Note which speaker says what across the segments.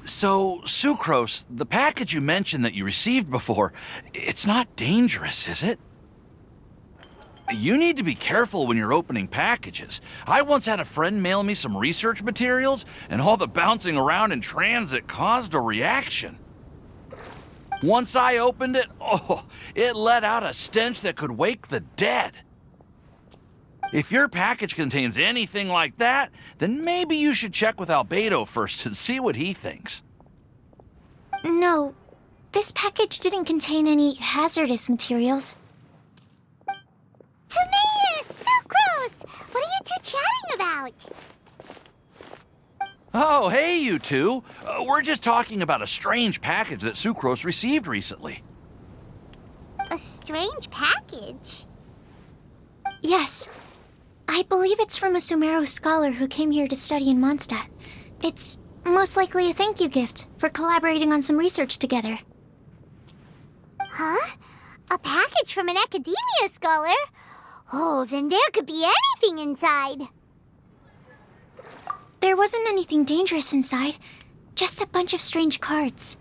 Speaker 1: So, Sucrose, the package you mentioned that you received before, it's not dangerous, is it? You need to be careful when you're opening packages. I once had a friend mail me some research materials, and all the bouncing around in transit caused a reaction. Once I opened it, it let out a stench that could wake the dead. If your package contains anything like that, then maybe you should check with Albedo first and see what he thinks.
Speaker 2: No, this package didn't contain any hazardous materials.
Speaker 3: Timaeus! Sucrose! What are you two chatting about?
Speaker 1: Oh, hey, you two. We're just talking about a strange package that Sucrose received recently.
Speaker 3: A strange package?
Speaker 2: Yes. I believe it's from a Sumeru scholar who came here to study in Mondstadt. It's most likely a thank you gift for collaborating on some research together.
Speaker 3: Huh? A package from an academia scholar? Oh, then there could be anything inside.
Speaker 2: There wasn't anything dangerous inside, just a bunch of strange cards.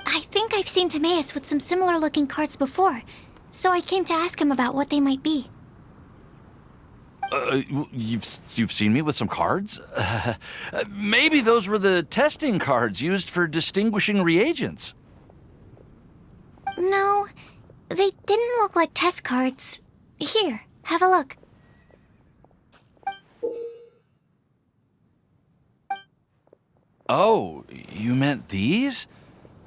Speaker 2: I think I've seen Timaeus with some similar-looking cards before, so I came to ask him about what they might be.
Speaker 1: You've seen me with some cards? Maybe those were the testing cards used for distinguishing reagents.
Speaker 2: No, they didn't look like test cards. Here, have a look.
Speaker 1: Oh, you meant these?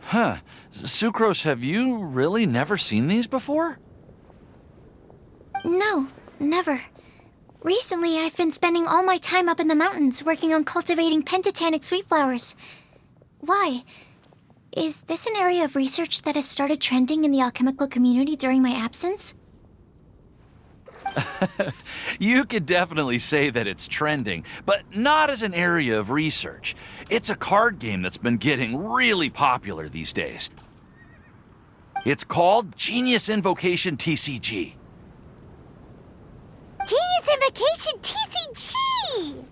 Speaker 1: Huh. Sucrose, have you really never seen these before?
Speaker 2: No, never. Recently, I've been spending all my time up in the mountains working on cultivating pentatonic sweet flowers. Why? Is this an area of research that has started trending in the alchemical community during my absence?
Speaker 1: You could definitely say that it's trending, but not as an area of research. It's a card game that's been getting really popular these days. It's called Genius Invocation TCG.
Speaker 3: Genius Invokation TCG!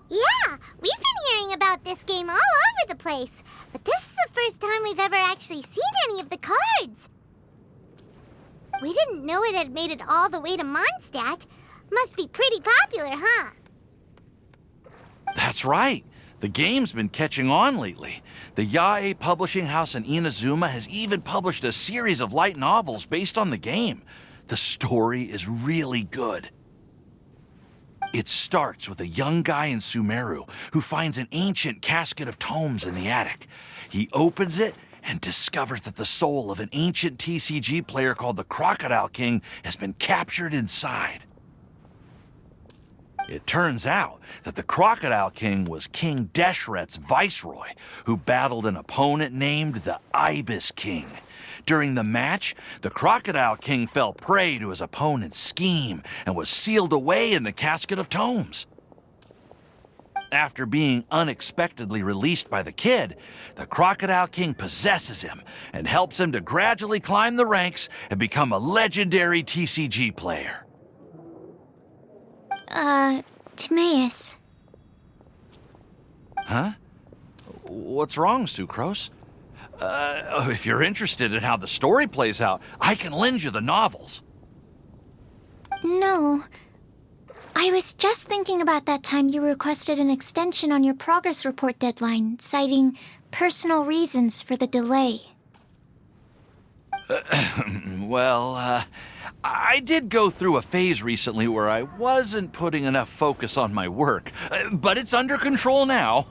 Speaker 3: Yeah, we've been hearing about this game all over the place, but this is the first time we've ever actually seen any of the cards. We didn't know it had made it all the way to Mondstadt. Must be pretty popular, huh?
Speaker 1: That's right. The game's been catching on lately. The Yae publishing house in Inazuma has even published a series of light novels based on the game. The story is really good. It starts with a young guy in Sumeru who finds an ancient casket of tomes in the attic. He opens it and discovers that the soul of an ancient TCG player called the Crocodile King has been captured inside. It turns out that the Crocodile King was King Deshret's viceroy, who battled an opponent named the Ibis King. During the match, the Crocodile King fell prey to his opponent's scheme and was sealed away in the casket of tomes. After being unexpectedly released by the kid, the Crocodile King possesses him and helps him to gradually climb the ranks and become a legendary TCG player.
Speaker 2: Timaeus.
Speaker 1: Huh? What's wrong, Sucrose? If you're interested in how the story plays out, I can lend you the novels.
Speaker 2: No. I was just thinking about that time you requested an extension on your progress report deadline, citing personal reasons for the delay.
Speaker 1: Well, I did go through a phase recently where I wasn't putting enough focus on my work, but it's under control now.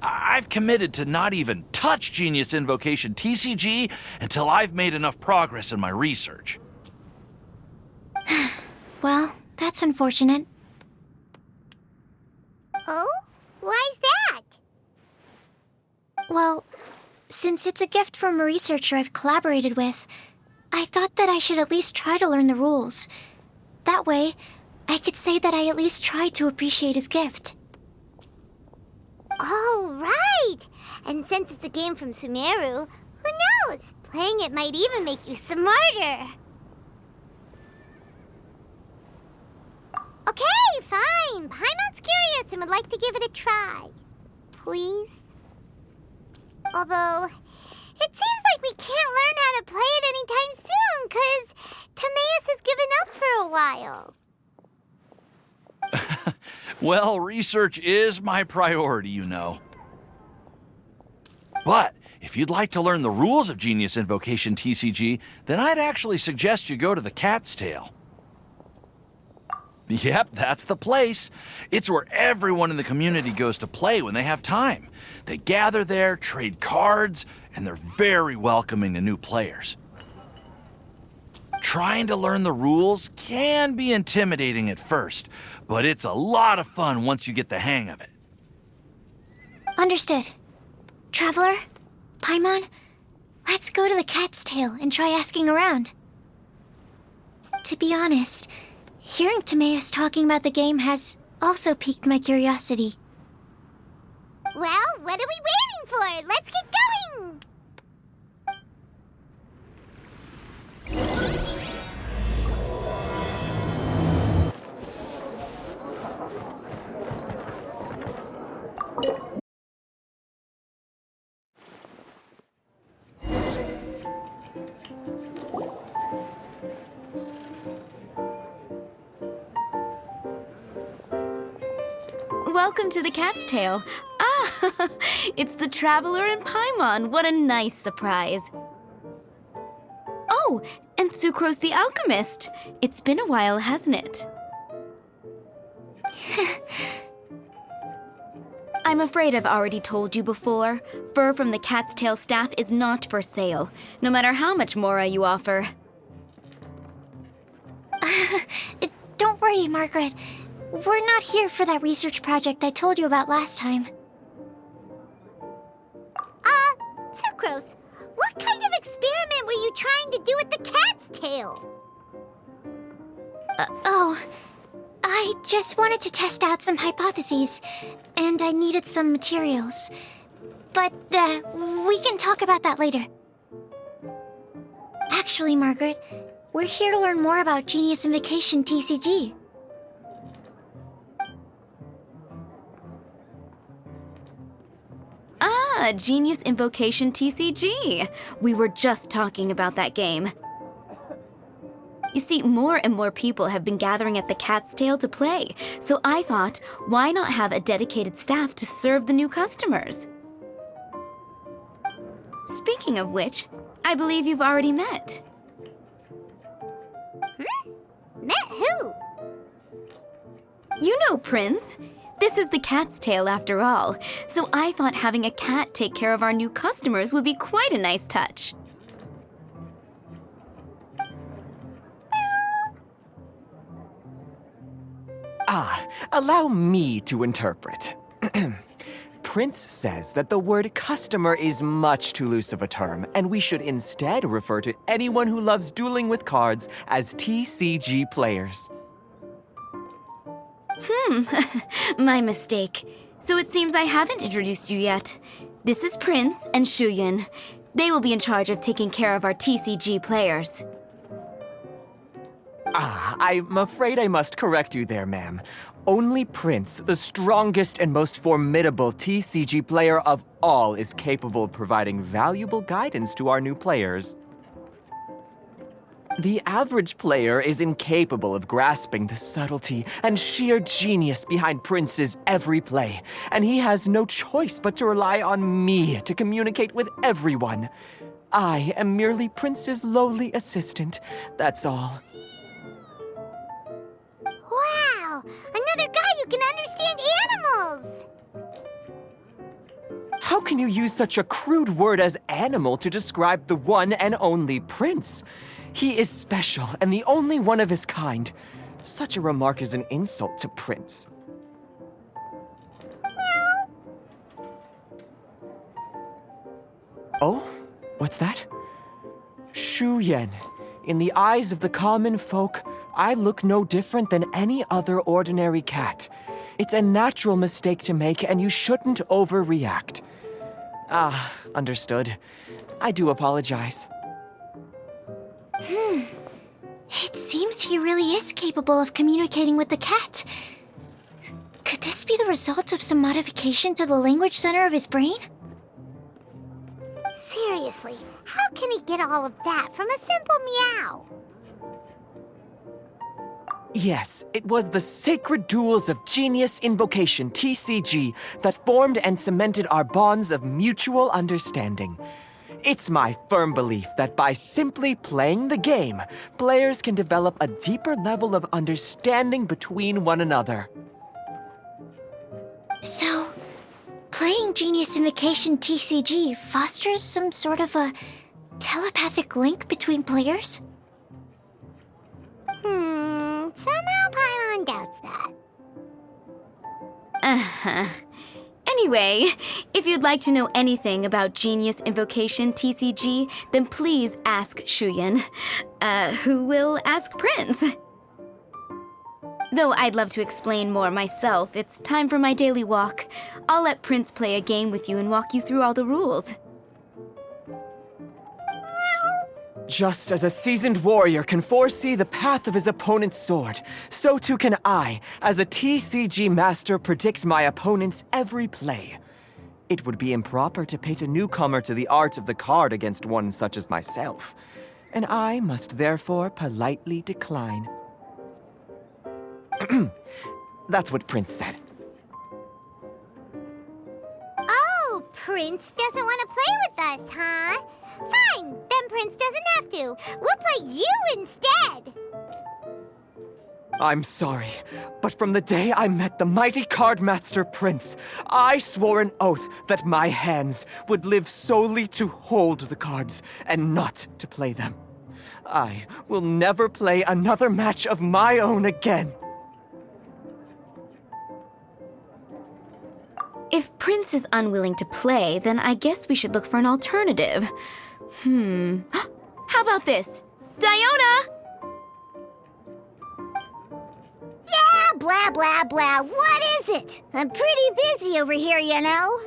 Speaker 1: I've committed to not even touch Genius Invocation TCG until I've made enough progress in my research.
Speaker 2: Well, that's unfortunate.
Speaker 3: Oh? Why's that?
Speaker 2: Well, since it's a gift from a researcher I've collaborated with, I thought that I should at least try to learn the rules. That way, I could say that I at least tried to appreciate his gift.
Speaker 3: Oh, right! And since it's a game from Sumeru, who knows? Playing it might even make you smarter. Okay, fine. Paimon's curiosity like to give it a try. Please? Although, it seems like we can't learn how to play it anytime soon, 'cause Timaeus has given up for a while.
Speaker 1: Well, research is my priority, you know. But if you'd like to learn the rules of Genius Invocation TCG, then I'd actually suggest you go to the Cat's Tail. Yep, that's the place. It's where everyone in the community goes to play when they have time. They gather there, trade cards, and they're very welcoming to new players. Trying to learn the rules can be intimidating at first, but it's a lot of fun once you get the hang of it.
Speaker 2: Understood. Traveler? Paimon? Let's go to the Cat's Tail and try asking around. To be honest, hearing Timaeus talking about the game has also piqued my curiosity.
Speaker 3: Well, what are we waiting for? Let's get going!
Speaker 4: Welcome to the Cat's Tail. Ah, it's the Traveler and Paimon. What a nice surprise. Oh, and Sucrose the Alchemist. It's been a while, hasn't it? I'm afraid I've already told you before. Fur from the Cat's Tail staff is not for sale, no matter how much Mora you offer.
Speaker 2: Don't worry, Margaret. We're not here for that research project I told you about last time.
Speaker 3: Sucrose, what kind of experiment were you trying to do with the cat's tail?
Speaker 2: I just wanted to test out some hypotheses, and I needed some materials. But, we can talk about that later. Actually, Margaret, we're here to learn more about Genius Invokation TCG.
Speaker 4: Ah, Genius Invocation TCG. We were just talking about that game. You see, more and more people have been gathering at the Cat's Tail to play, so I thought, why not have a dedicated staff to serve the new customers? Speaking of which, I believe you've already met.
Speaker 3: Met who?
Speaker 4: You know Prince. This is the Cat's Tail after all, so I thought having a cat take care of our new customers would be quite a nice touch.
Speaker 5: Allow me to interpret. Prince says that the word customer is much too loose of a term, and we should instead refer to anyone who loves dueling with cards as TCG players.
Speaker 4: My mistake. So it seems I haven't introduced you yet. This is Prince and Shuyan. They will be in charge of taking care of our TCG players.
Speaker 5: I'm afraid I must correct you there, ma'am. Only Prince, the strongest and most formidable TCG player of all, is capable of providing valuable guidance to our new players. The average player is incapable of grasping the subtlety and sheer genius behind Prince's every play, and he has no choice but to rely on me to communicate with everyone. I am merely Prince's lowly assistant, that's all.
Speaker 3: Wow! Another guy who can understand animals!
Speaker 5: How can you use such a crude word as animal to describe the one and only Prince? He is special and the only one of his kind. Such a remark is an insult to Prince. Oh? What's that? Shuyan. In the eyes of the common folk, I look no different than any other ordinary cat. It's a natural mistake to make, and you shouldn't overreact. Understood. I do apologize.
Speaker 2: It seems he really is capable of communicating with the cat. Could this be the result of some modification to the language center of his brain?
Speaker 3: Seriously, how can he get all of that from a simple meow?
Speaker 5: Yes, it was the sacred duels of Genius Invocation TCG that formed and cemented our bonds of mutual understanding. It's my firm belief that by simply playing the game, players can develop a deeper level of understanding between one another.
Speaker 2: So, playing Genius Invocation TCG fosters some sort of a telepathic link between players?
Speaker 3: Somehow Paimon doubts that.
Speaker 4: Uh-huh. Anyway, if you'd like to know anything about Genius Invocation TCG, then please ask Shuyan, who will ask Prince. Though I'd love to explain more myself, it's time for my daily walk. I'll let Prince play a game with you and walk you through all the rules.
Speaker 5: Just as a seasoned warrior can foresee the path of his opponent's sword, so too can I, as a TCG master, predict my opponent's every play. It would be improper to pit a newcomer to the art of the card against one such as myself, and I must therefore politely decline. That's what Prince said.
Speaker 3: Oh, Prince doesn't want to play with us, huh? Fine, then Prince doesn't have to. We'll play you instead.
Speaker 5: I'm sorry, but from the day I met the mighty card master Prince, I swore an oath that my hands would live solely to hold the cards and not to play them. I will never play another match of my own again.
Speaker 4: If Prince is unwilling to play, then I guess we should look for an alternative. How about this? Diona!
Speaker 3: Yeah, blah, blah, blah. What is it? I'm pretty busy over here, you know.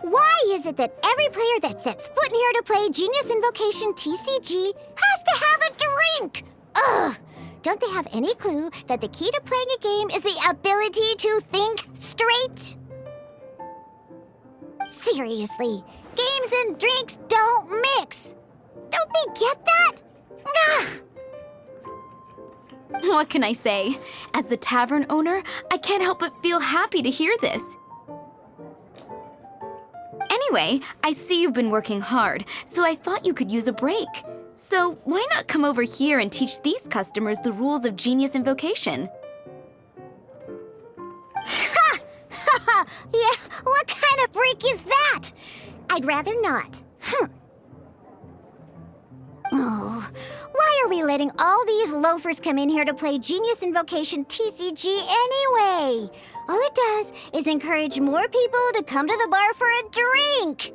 Speaker 3: Why is it that every player that sets foot in here to play Genius Invocation TCG has to have a drink? Ugh! Don't they have any clue that the key to playing a game is the ability to think straight? Seriously, games and drinks don't mix. Don't they get that? Ugh!
Speaker 4: What can I say? As the tavern owner, I can't help but feel happy to hear this. Anyway, I see you've been working hard, so I thought you could use a break. So why not come over here and teach these customers the rules of Genius Invocation?
Speaker 3: Ha! Ha! Yeah, what kind of break is that? I'd rather not. Oh, why are we letting all these loafers come in here to play Genius Invocation TCG anyway? All it does is encourage more people to come to the bar for a drink.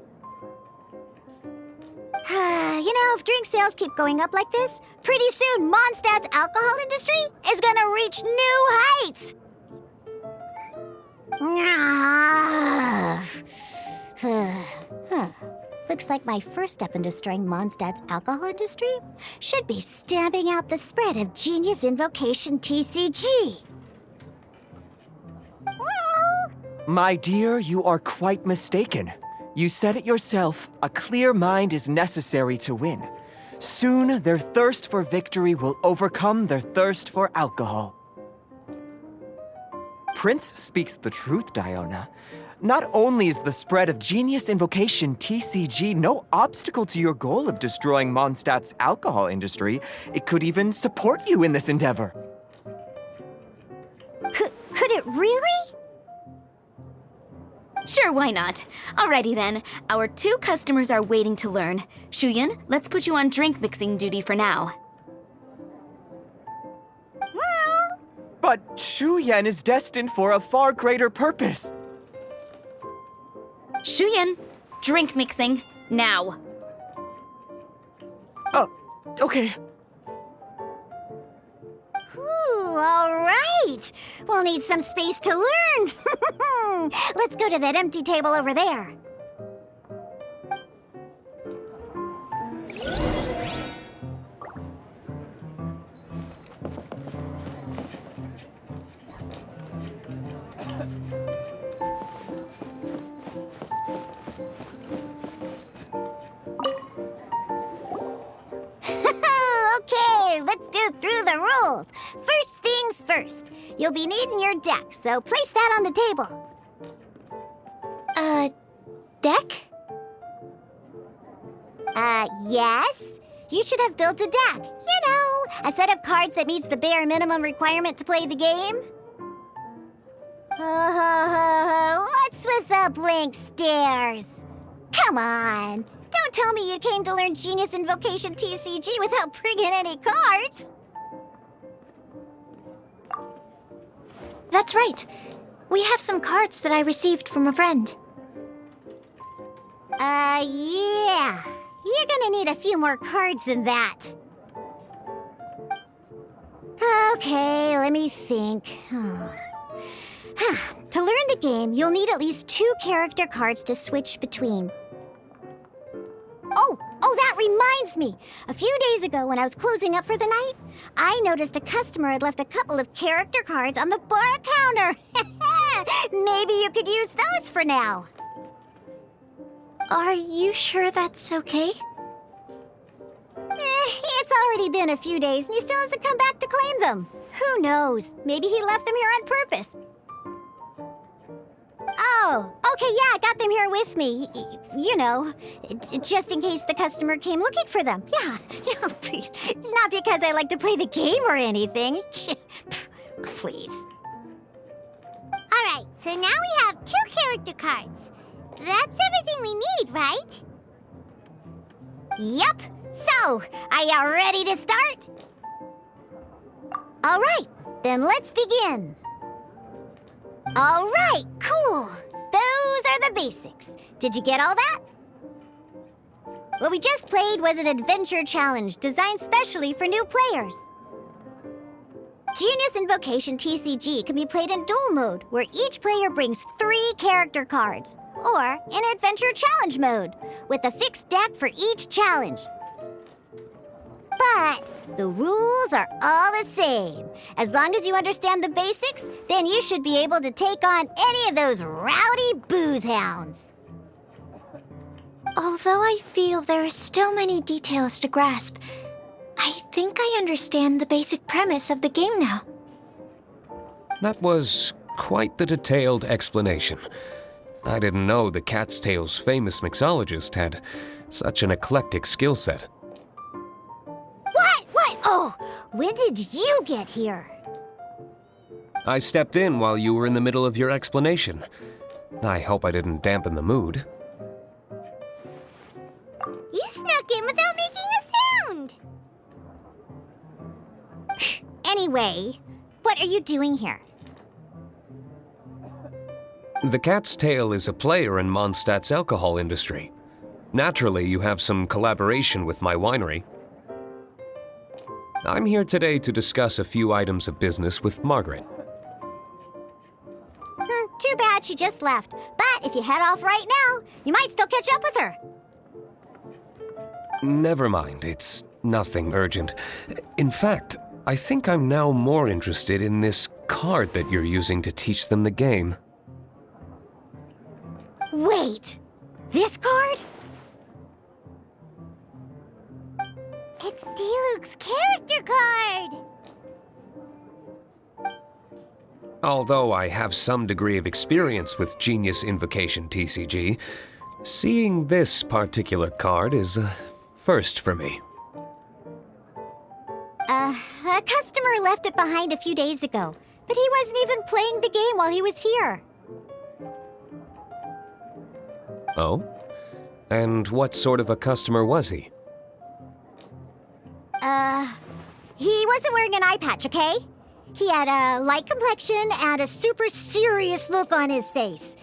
Speaker 3: You know, if drink sales keep going up like this, pretty soon Mondstadt's alcohol industry is gonna reach new heights. Looks like my first step in destroying Mondstadt's alcohol industry should be stamping out the spread of Genius Invocation TCG.
Speaker 5: My dear, you are quite mistaken. You said it yourself, a clear mind is necessary to win. Soon, their thirst for victory will overcome their thirst for alcohol. Prince speaks the truth, Diona. Not only is the spread of Genius Invocation TCG no obstacle to your goal of destroying Mondstadt's alcohol industry, it could even support you in this endeavor.
Speaker 3: Could it really?
Speaker 4: Sure, why not? Alrighty then, our 2 customers are waiting to learn. Shuyan, let's put you on drink mixing duty for now.
Speaker 5: But Shuyan is destined for a far greater purpose.
Speaker 4: Shuyan, drink mixing, now.
Speaker 5: Okay.
Speaker 3: Ooh, all right. We'll need some space to learn. Let's go to that empty table over there. first. You'll be needing your deck, so place that on the table.
Speaker 2: Deck?
Speaker 3: Yes? You should have built a deck. You know, a set of cards that meets the bare minimum requirement to play the game. What's with the blank stares? Come on. Don't tell me you came to learn Genius Invocation TCG without bringing any cards.
Speaker 2: That's right. We have some cards that I received from a friend.
Speaker 3: Yeah. You're gonna need a few more cards than that. Okay, let me think. To learn the game, you'll need at least 2 character cards to switch between. Oh, that reminds me. A few days ago, when I was closing up for the night, I noticed a customer had left a couple of character cards on the bar counter. Maybe you could use those for now.
Speaker 2: Are you sure that's okay?
Speaker 3: It's already been a few days and he still hasn't come back to claim them. Who knows? Maybe he left them here on purpose. Oh, okay, yeah, I got them here with me. You know, just in case the customer came looking for them. Yeah, not because I like to play the game or anything. Please.
Speaker 6: All right, so now we have 2 character cards. That's everything we need, right?
Speaker 3: Yep. So, are you ready to start? All right, then let's begin. All right, cool. Those are the basics. Did you get all that? What we just played was an adventure challenge designed specially for new players. Genius Invocation TCG can be played in duel mode, where each player brings 3 character cards, or in adventure challenge mode, with a fixed deck for each challenge. But the rules are all the same. As long as you understand the basics, then you should be able to take on any of those rowdy booze hounds.
Speaker 2: Although I feel there are still many details to grasp, I think I understand the basic premise of the game now.
Speaker 7: That was quite the detailed explanation. I didn't know the Cat's Tail's famous mixologist had such an eclectic skill set.
Speaker 3: What? Oh, when did you get here?
Speaker 7: I stepped in while you were in the middle of your explanation. I hope I didn't dampen the mood.
Speaker 6: You snuck in without making a sound.
Speaker 3: Anyway, what are you doing here?
Speaker 7: The Cat's Tail is a player in Mondstadt's alcohol industry. Naturally, you have some collaboration with my winery. I'm here today to discuss a few items of business with Margaret.
Speaker 3: Too bad she just left. But if you head off right now, you might still catch up with her.
Speaker 7: Never mind, it's nothing urgent. In fact, I think I'm now more interested in this card that you're using to teach them the game.
Speaker 3: Wait, this card?
Speaker 6: It's Diluc's character card.
Speaker 7: Although I have some degree of experience with Genius Invocation TCG, seeing this particular card is a first for me.
Speaker 3: A customer left it behind a few days ago, but he wasn't even playing the game while he was here.
Speaker 7: Oh? And what sort of a customer was he?
Speaker 3: He wasn't wearing an eye patch, okay? He had a light complexion and a super serious look on his face.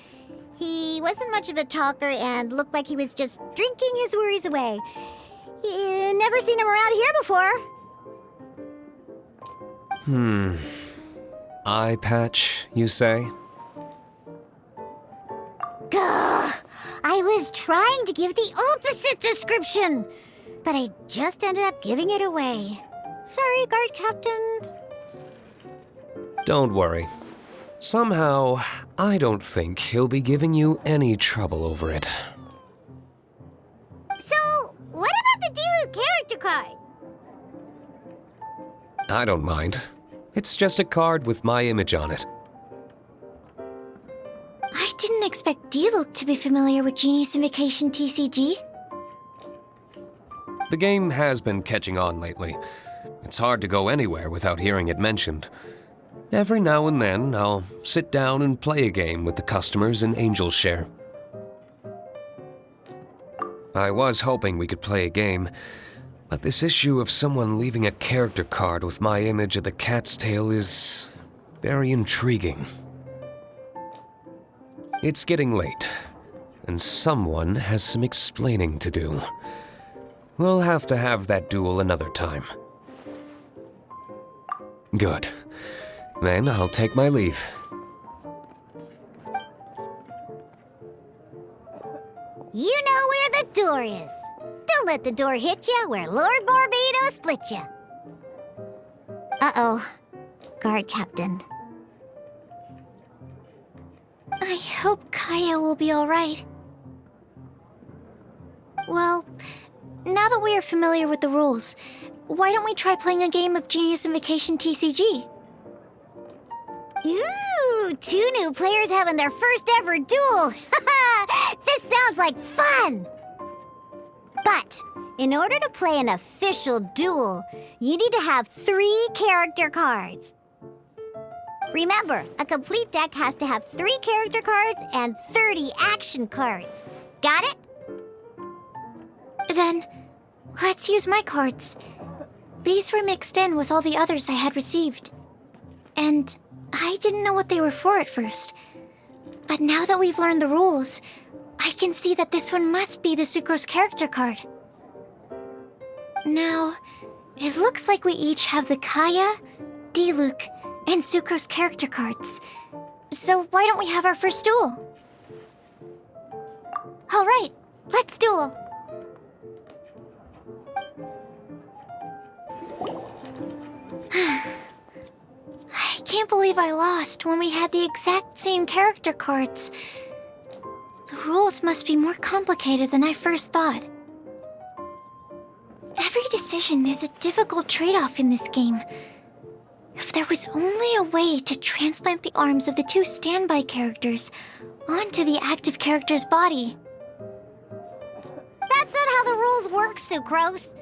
Speaker 3: He wasn't much of a talker and looked like he was just drinking his worries away. Never seen him around here before.
Speaker 7: Eye patch, you say?
Speaker 3: Gah! I was trying to give the opposite description, but I just ended up giving it away. Sorry, guard captain.
Speaker 7: Don't worry. Somehow, I don't think he'll be giving you any trouble over it.
Speaker 6: So, what about the Diluc character card?
Speaker 7: I don't mind. It's just a card with my image on it.
Speaker 2: I didn't expect Diluc to be familiar with Genius Invocation TCG.
Speaker 7: The game has been catching on lately. It's hard to go anywhere without hearing it mentioned. Every now and then, I'll sit down and play a game with the customers in Angel's Share. I was hoping we could play a game, but this issue of someone leaving a character card with my image of the cat's tail is very intriguing. It's getting late, and someone has some explaining to do. We'll have to have that duel another time. Good. Then I'll take my leave.
Speaker 6: You know where the door is. Don't let the door hit you where Lord Barbados split you. Uh-oh. Guard Captain.
Speaker 2: I hope Kaya will be alright. Well, now that we are familiar with the rules, why don't we try playing a game of Genius Invocation TCG?
Speaker 6: Ooh, 2 new players having their first ever duel. This sounds like fun! But in order to play an official duel, you need to have 3 character cards. Remember, a complete deck has to have 3 character cards and 30 action cards. Got it?
Speaker 2: Then, let's use my cards. These were mixed in with all the others I had received. And I didn't know what they were for at first. But now that we've learned the rules, I can see that this one must be the Sucrose character card. Now, it looks like we each have the Kaya, Diluc, and Sucrose character cards. So why don't we have our first duel? All right, let's duel. I can't believe I lost when we had the exact same character cards. The rules must be more complicated than I first thought. Every decision is a difficult trade-off in this game. If there was only a way to transplant the arms of the 2 standby characters onto the active character's body.
Speaker 6: That's not how the rules work, Sucrose.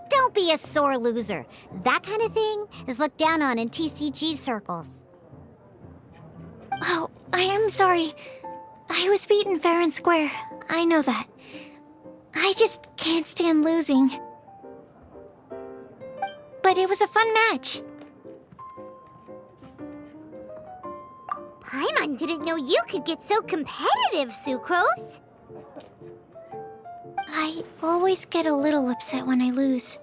Speaker 6: Don't be a sore loser. That kind of thing is looked down on in TCG circles.
Speaker 2: Oh, I am sorry. I was beaten fair and square. I know that. I just can't stand losing. But it was a fun match.
Speaker 3: Paimon didn't know you could get so competitive, Sucrose.
Speaker 2: I always get a little upset when I lose.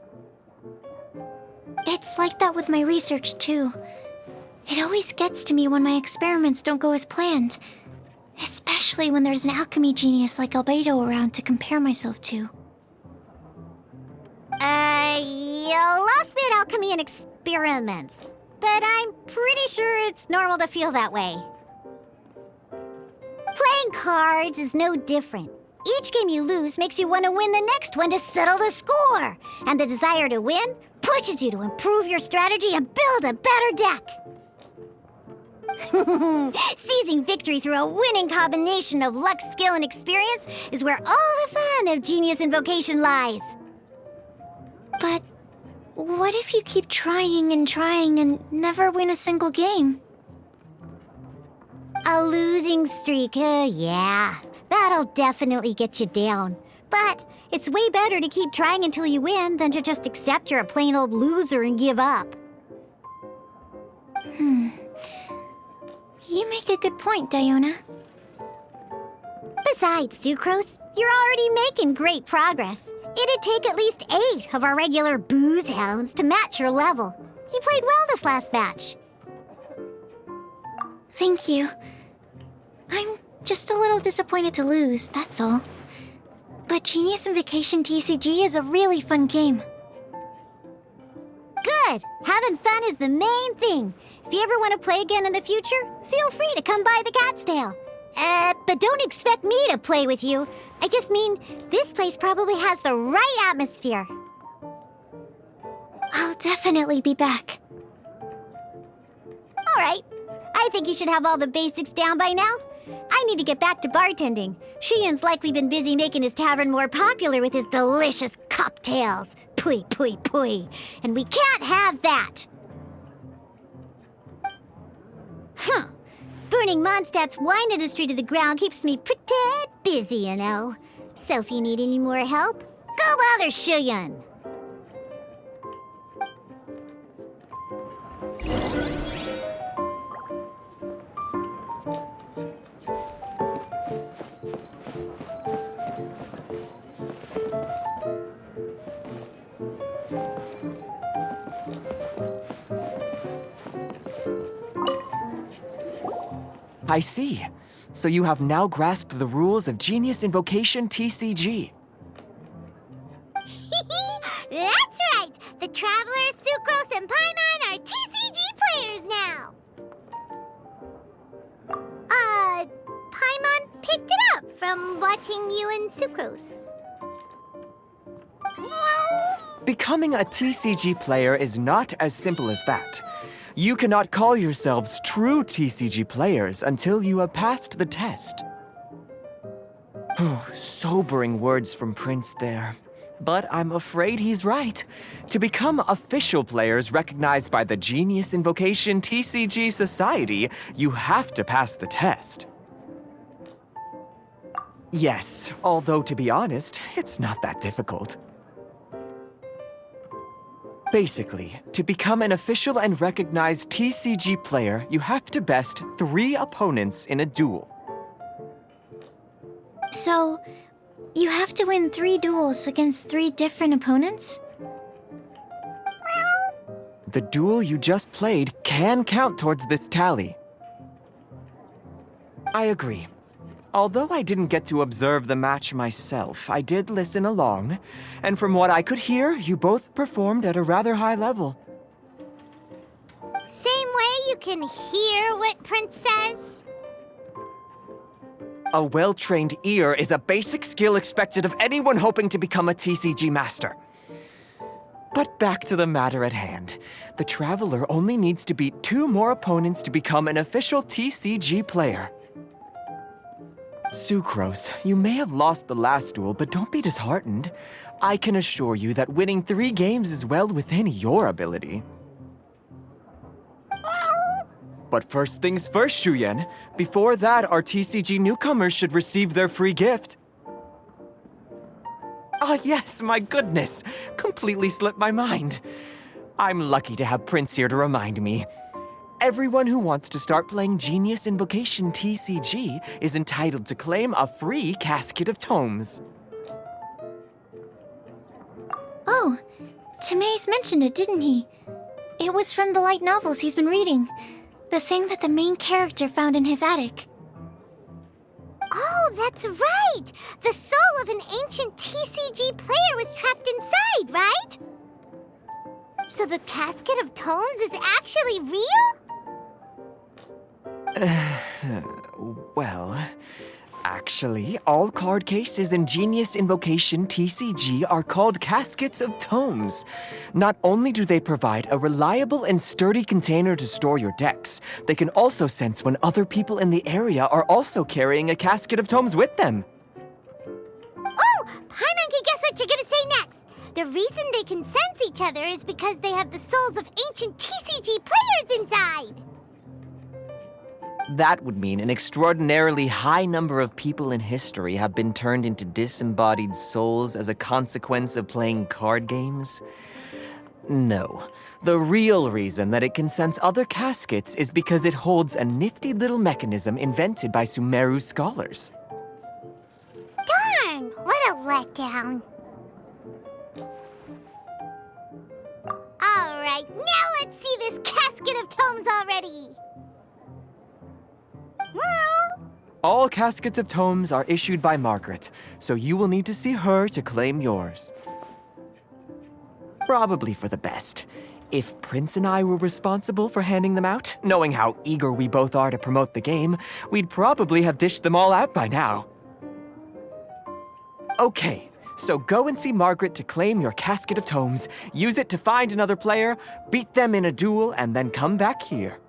Speaker 2: It's like that with my research, too. It always gets to me when my experiments don't go as planned. Especially when there's an alchemy genius like Albedo around to compare myself to.
Speaker 6: You lost me at alchemy and experiments. But I'm pretty sure it's normal to feel that way. Playing cards is no different. Each game you lose makes you want to win the next one to settle the score. And the desire to win pushes you to improve your strategy and build a better deck. Seizing victory through a winning combination of luck, skill, and experience is where all the fun of Genius Invocation lies.
Speaker 2: But what if you keep trying and never win a single game?
Speaker 6: A losing streak, yeah. That'll definitely get you down. But it's way better to keep trying until you win than to just accept you're a plain old loser and give up.
Speaker 2: You make a good point, Diona.
Speaker 6: Besides, Sucrose, you're already making great progress. It'd take at least 8 of our regular booze hounds to match your level. You played well this last match.
Speaker 2: Thank you. I'm just a little disappointed to lose, that's all. But Genius Invocation TCG is a really fun game.
Speaker 6: Good! Having fun is the main thing. If you ever want to play again in the future, feel free to come by the Cat's Tail. But don't expect me to play with you. I just mean, this place probably has the right atmosphere.
Speaker 2: I'll definitely be back.
Speaker 6: All right. I think you should have all the basics down by now. I need to get back to bartending. Shiyan's likely been busy making his tavern more popular with his delicious cocktails. Pui, pui, pui. And we can't have that. Huh. Burning Mondstadt's wine industry to the ground keeps me pretty busy, you know. So if you need any more help, go bother Shiyan.
Speaker 5: I see. So you have now grasped the rules of Genius Invocation TCG.
Speaker 3: That's right! The Traveler, Sucrose, and Paimon are TCG players now! Paimon picked it up from watching you and Sucrose.
Speaker 5: Becoming a TCG player is not as simple as that. You cannot call yourselves true TCG players until you have passed the test. Sobering words from Prince there. But I'm afraid he's right. To become official players recognized by the Genius Invocation TCG Society, you have to pass the test. Yes, although to be honest, it's not that difficult. Basically, to become an official and recognized TCG player, you have to best 3 opponents in a duel.
Speaker 2: So, you have to win 3 duels against 3 different opponents?
Speaker 5: The duel you just played can count towards this tally. I agree. Although I didn't get to observe the match myself, I did listen along, and from what I could hear, you both performed at a rather high level.
Speaker 3: Same way you can hear what Prince says?
Speaker 5: A well-trained ear is a basic skill expected of anyone hoping to become a TCG master. But back to the matter at hand. The Traveler only needs to beat 2 more opponents to become an official TCG player. Sucrose, you may have lost the last duel, but don't be disheartened. I can assure you that winning 3 games is well within your ability. But first things first, Shuyen. Before that, our TCG newcomers should receive their free gift. Ah, yes, my goodness. Completely slipped my mind. I'm lucky to have Prince here to remind me. Everyone who wants to start playing Genius Invocation TCG is entitled to claim a free casket of tomes.
Speaker 2: Oh, Timaeus mentioned it, didn't he? It was from the light novels he's been reading. The thing that the main character found in his attic.
Speaker 3: Oh, that's right! The soul of an ancient TCG player was trapped inside, right? So the casket of tomes is actually real?
Speaker 5: Well, actually, all card cases in Genius Invocation TCG are called caskets of tomes. Not only do they provide a reliable and sturdy container to store your decks, they can also sense when other people in the area are also carrying a casket of tomes with them.
Speaker 3: Oh, Paimon can guess what you're gonna say next. The reason they can sense each other is because they have the souls of ancient TCG players inside.
Speaker 5: That would mean an extraordinarily high number of people in history have been turned into disembodied souls as a consequence of playing card games? No. The real reason that it can sense other caskets is because it holds a nifty little mechanism invented by Sumeru scholars.
Speaker 3: Darn, what a letdown. All right, now let's see this casket of tomes already.
Speaker 5: All caskets of tomes are issued by Margaret, so you will need to see her to claim yours. Probably for the best. If Prince and I were responsible for handing them out, knowing how eager we both are to promote the game, we'd probably have dished them all out by now. Okay, so go and see Margaret to claim your casket of tomes, use it to find another player, beat them in a duel, and then come back here.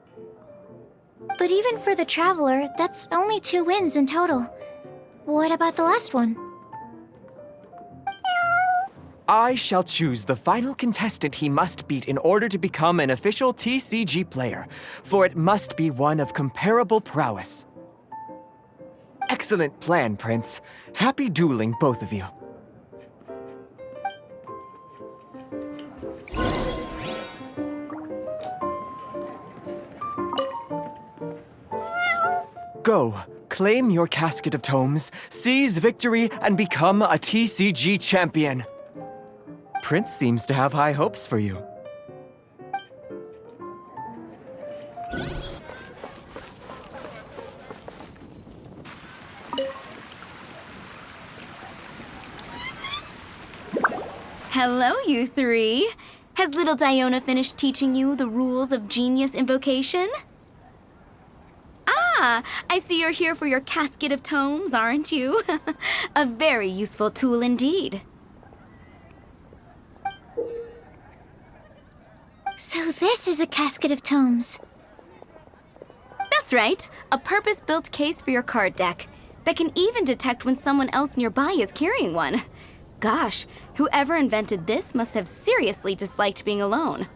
Speaker 2: But even for the Traveler, that's only 2 wins in total. What about the last one?
Speaker 5: I shall choose the final contestant he must beat in order to become an official TCG player, for it must be one of comparable prowess. Excellent plan, Prince. Happy dueling, both of you. Go, claim your casket of tomes, seize victory, and become a TCG champion. Prince seems to have high hopes for you.
Speaker 4: Hello, you three. Has little Diona finished teaching you the rules of Genius Invocation? Ah, I see you're here for your casket of tomes, aren't you? A very useful tool indeed.
Speaker 2: So this is a casket of tomes.
Speaker 4: That's right, a purpose-built case for your card deck that can even detect when someone else nearby is carrying one. Gosh, whoever invented this must have seriously disliked being alone.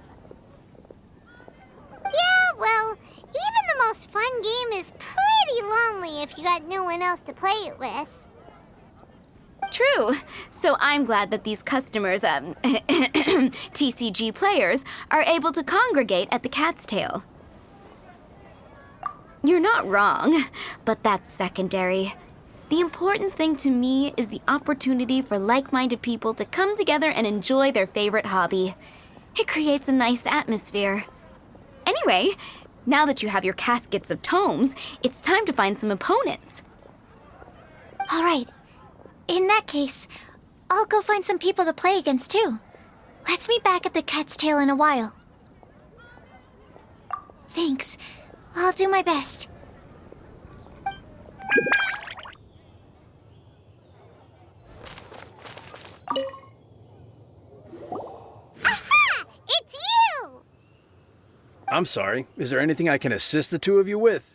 Speaker 3: Yeah, well, even the most fun game is pretty lonely if you got no one else to play it with.
Speaker 4: True. So I'm glad that these customers, TCG players, are able to congregate at the Cat's Tail. You're not wrong, but that's secondary. The important thing to me is the opportunity for like-minded people to come together and enjoy their favorite hobby. It creates a nice atmosphere. Anyway, now that you have your caskets of tomes, it's time to find some opponents.
Speaker 2: All right. In that case, I'll go find some people to play against too. Let's meet back at the Cat's Tail in a while. Thanks. I'll do my best.
Speaker 3: Aha! It's you!
Speaker 8: I'm sorry. Is there anything I can assist the two of you with?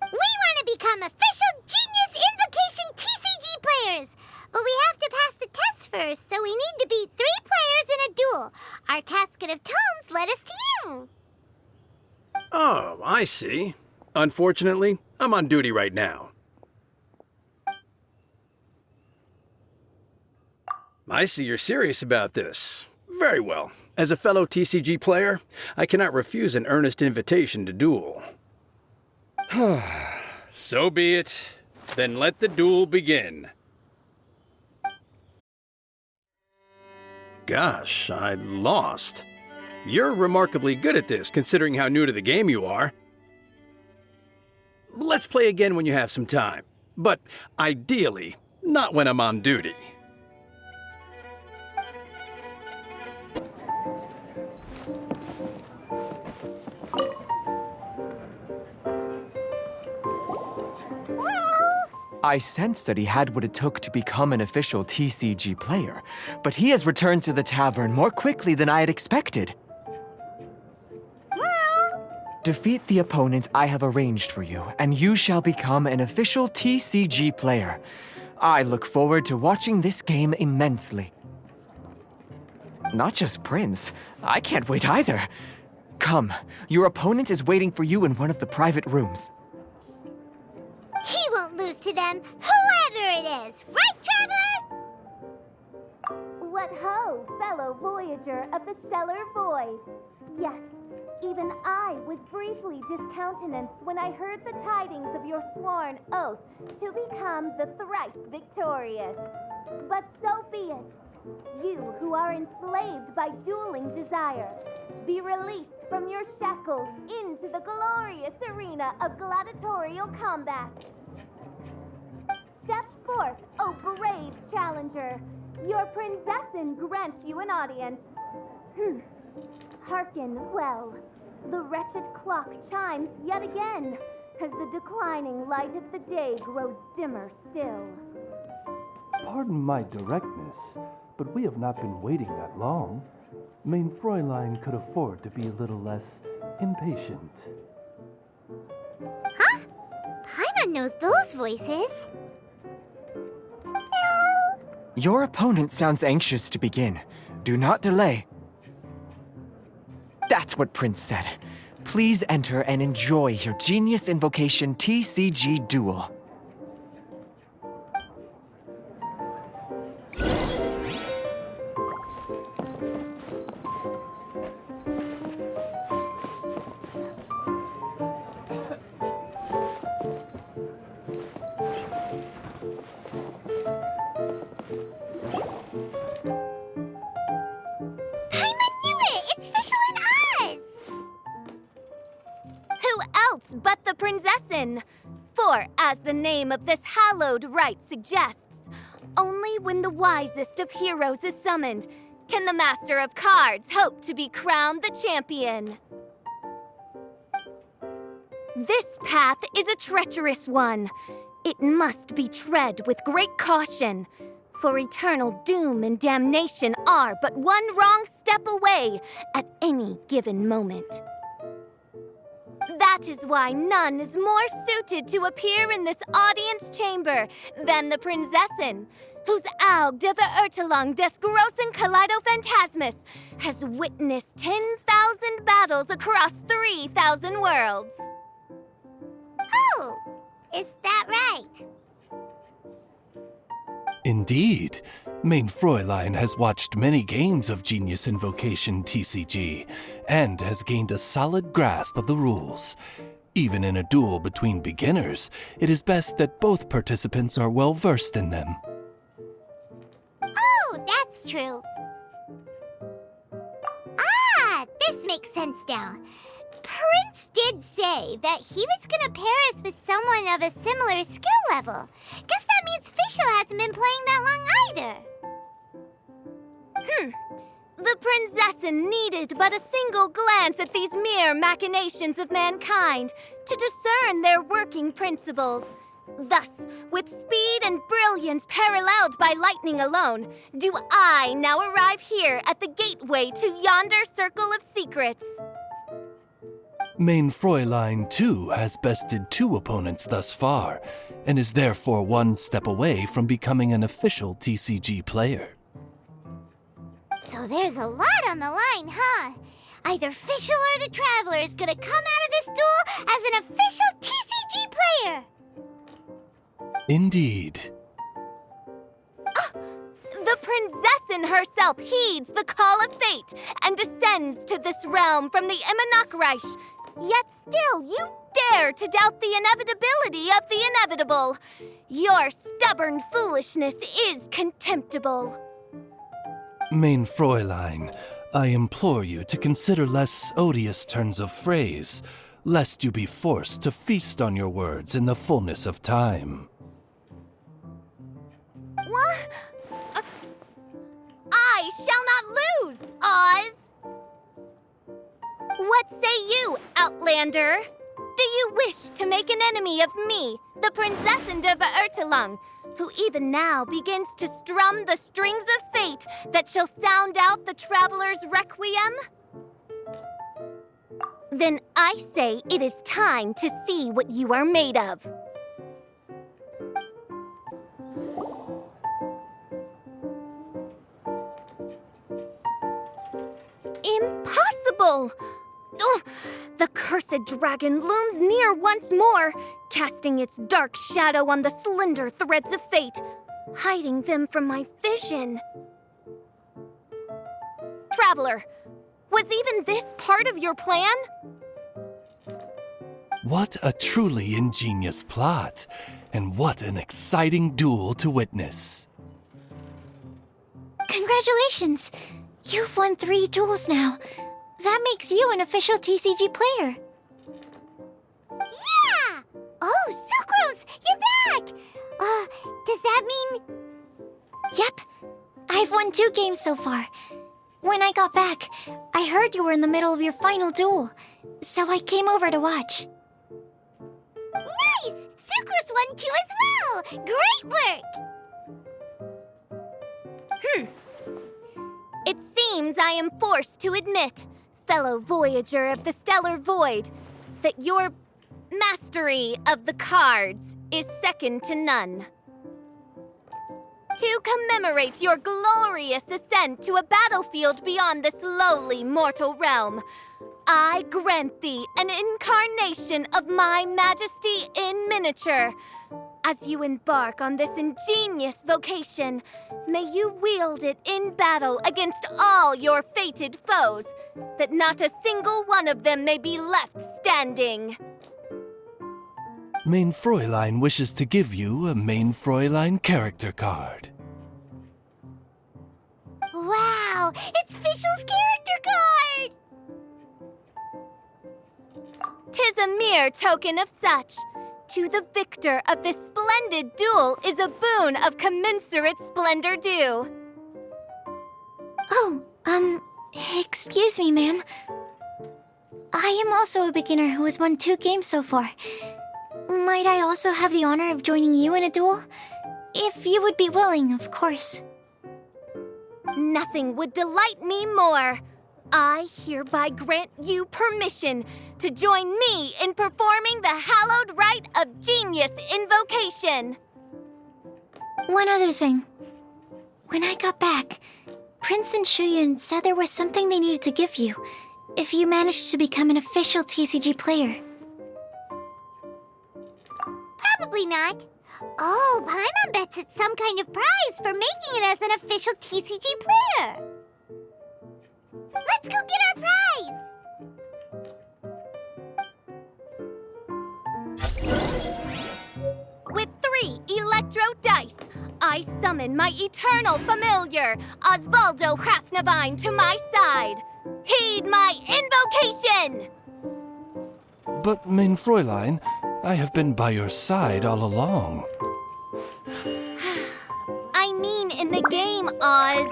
Speaker 3: We want to become official Genius Invocation TCG players, but we have to pass the test first, so we need to beat 3 players in a duel. Our casket of tomes led us to you.
Speaker 8: Oh, I see. Unfortunately, I'm on duty right now. I see you're serious about this. Very well. As a fellow TCG player, I cannot refuse an earnest invitation to duel. So be it. Then let the duel begin. Gosh, I lost. You're remarkably good at this, considering how new to the game you are. Let's play again when you have some time. But ideally, not when I'm on duty.
Speaker 5: I sensed that he had what it took to become an official TCG player, but he has returned to the tavern more quickly than I had expected. Defeat the opponent I have arranged for you, and you shall become an official TCG player. I look forward to watching this game immensely. Not just Prince. I can't wait either. Come, your opponent is waiting for you in one of the private rooms.
Speaker 3: He won't lose to them, whoever it is. Right, Traveler?
Speaker 9: What ho, fellow voyager of the stellar void. Yes, even I was briefly discountenanced when I heard the tidings of your sworn oath to become the thrice victorious. But so be it. You who are enslaved by dueling desire, be released from your shackles into the glorious arena of gladiatorial combat. Step forth, O brave challenger. Your princessin grants you an audience. Hearken well. The wretched clock chimes yet again, as the declining light of the day grows dimmer still.
Speaker 10: Pardon my directness, but we have not been waiting that long. Mein Fräulein could afford to be a little less impatient.
Speaker 3: Paimon knows those voices.
Speaker 5: Your opponent sounds anxious to begin. Do not delay. That's what Prince said. Please enter and enjoy your Genius Invocation TCG duel.
Speaker 9: But the Prinzessin. For, as the name of this hallowed rite suggests, only when the wisest of heroes is summoned can the Master of Cards hope to be crowned the champion. This path is a treacherous one. It must be tread with great caution, for eternal doom and damnation are but one wrong step away at any given moment. That is why none is more suited to appear in this audience chamber than the Prinzessin, whose Aug de Verurtelung des großen Kaleido-Phantasmus has witnessed 10,000 battles across 3,000 worlds.
Speaker 3: Oh, is that right?
Speaker 10: Indeed. Mein Fräulein has watched many games of Genius Invocation TCG and has gained a solid grasp of the rules. Even in a duel between beginners, it is best that both participants are well versed in them.
Speaker 3: Oh, that's true. Ah, this makes sense now. Prince did say that he was gonna pair us with someone of a similar skill level. Guess that means Fischl hasn't been playing that long either.
Speaker 9: The Prinzessin needed but a single glance at these mere machinations of mankind to discern their working principles. Thus, with speed and brilliance paralleled by lightning alone, do I now arrive here at the gateway to yonder circle of secrets.
Speaker 10: Mein Fräulein, too, has bested 2 opponents thus far, and is therefore one step away from becoming an official TCG player.
Speaker 3: So there's a lot on the line, huh? Either Fischl or the Traveler is gonna come out of this duel as an official TCG player!
Speaker 10: Indeed.
Speaker 9: The Prinzessin herself heeds the call of fate and descends to this realm from the Immanakreich. Yet still you dare to doubt the inevitability of the inevitable. Your stubborn foolishness is contemptible.
Speaker 10: Mein Fräulein, I implore you to consider less odious turns of phrase, lest you be forced to feast on your words in the fullness of time.
Speaker 9: What? I shall not lose, Oz! What say you, Outlander? Do you wish to make an enemy of me, the Prinzessin de Verurtelung, who even now begins to strum the strings of fate that shall sound out the Traveler's requiem? Then I say it is time to see what you are made of. Impossible! Ugh, the cursed dragon looms near once more, casting its dark shadow on the slender threads of fate, hiding them from my vision. Traveler, was even this part of your plan?
Speaker 10: What a truly ingenious plot, and what an exciting duel to witness.
Speaker 2: Congratulations! You've won 3 duels now. That makes you an official TCG player.
Speaker 3: Yeah! Oh, Sucrose, you're back! Does that mean...
Speaker 2: Yep. I've won 2 games so far. When I got back, I heard you were in the middle of your final duel, so I came over to watch.
Speaker 3: Nice! Sucrose won too as well! Great work!
Speaker 9: It seems I am forced to admit, fellow voyager of the stellar void, that your mastery of the cards is second to none. To commemorate your glorious ascent to a battlefield beyond this lowly mortal realm, I grant thee an incarnation of my majesty in miniature. As you embark on this ingenious vocation, may you wield it in battle against all your fated foes, that not a single one of them may be left standing.
Speaker 10: Main Fräulein wishes to give you a Main Fräulein character card.
Speaker 3: Wow, it's Fischl's character card!
Speaker 9: 'Tis a mere token of such. To the victor of this splendid duel is a boon of commensurate splendor due.
Speaker 2: Oh, excuse me, ma'am. I am also a beginner who has won 2 games so far. Might I also have the honor of joining you in a duel? If you would be willing, of course.
Speaker 9: Nothing would delight me more. I hereby grant you permission to join me in performing the hallowed rite of Genius Invocation.
Speaker 2: One other thing. When I got back, Prince and Shuyan said there was something they needed to give you if you managed to become an official TCG player.
Speaker 3: Probably not. Oh, Paimon bets it's some kind of prize for making it as an official TCG player. Let's go get our prize!
Speaker 9: With 3 electro dice, I summon my eternal familiar, Osvaldo Hrafnavine, to my side. Heed my invocation!
Speaker 10: But, Main Fräulein, I have been by your side all along.
Speaker 9: I mean in the game, Oz.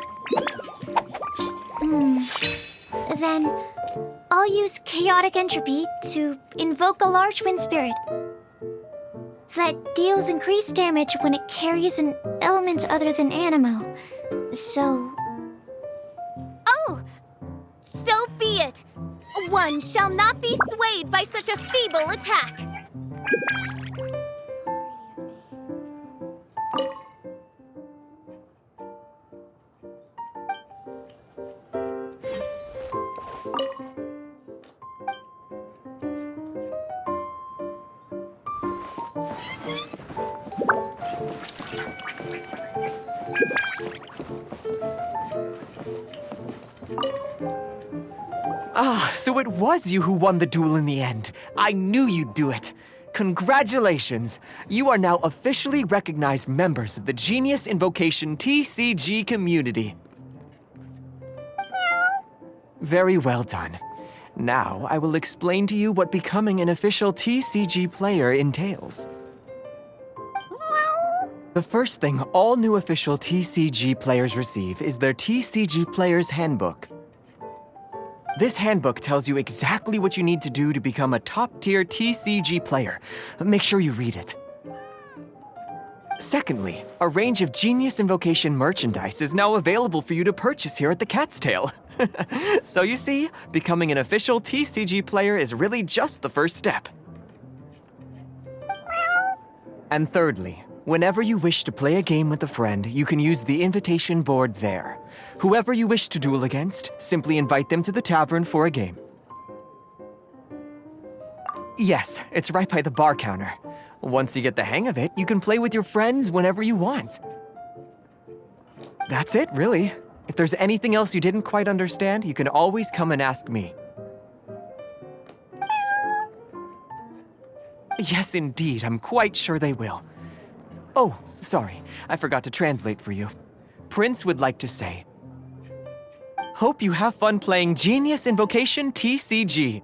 Speaker 2: Then, I'll use Chaotic Entropy to invoke a large wind spirit that deals increased damage when it carries an element other than Animo. So...
Speaker 9: Oh! So be it! One shall not be swayed by such a feeble attack.
Speaker 5: Ah, so it was you who won the duel in the end. I knew you'd do it. Congratulations! You are now officially recognized members of the Genius Invocation TCG community. Very well done. Now, I will explain to you what becoming an official TCG player entails. The first thing all new official TCG players receive is their TCG Player's Handbook. This handbook tells you exactly what you need to do to become a top-tier TCG player. Make sure you read it. Secondly, a range of Genius Invocation merchandise is now available for you to purchase here at the Cat's Tail. So you see, becoming an official TCG player is really just the first step. And thirdly, whenever you wish to play a game with a friend, you can use the invitation board there. Whoever you wish to duel against, simply invite them to the tavern for a game. Yes, it's right by the bar counter. Once you get the hang of it, you can play with your friends whenever you want. That's it, really. If there's anything else you didn't quite understand, you can always come and ask me. Yes, indeed, I'm quite sure they will. Oh, sorry, I forgot to translate for you. Prince would like to say, hope you have fun playing Genius Invocation TCG.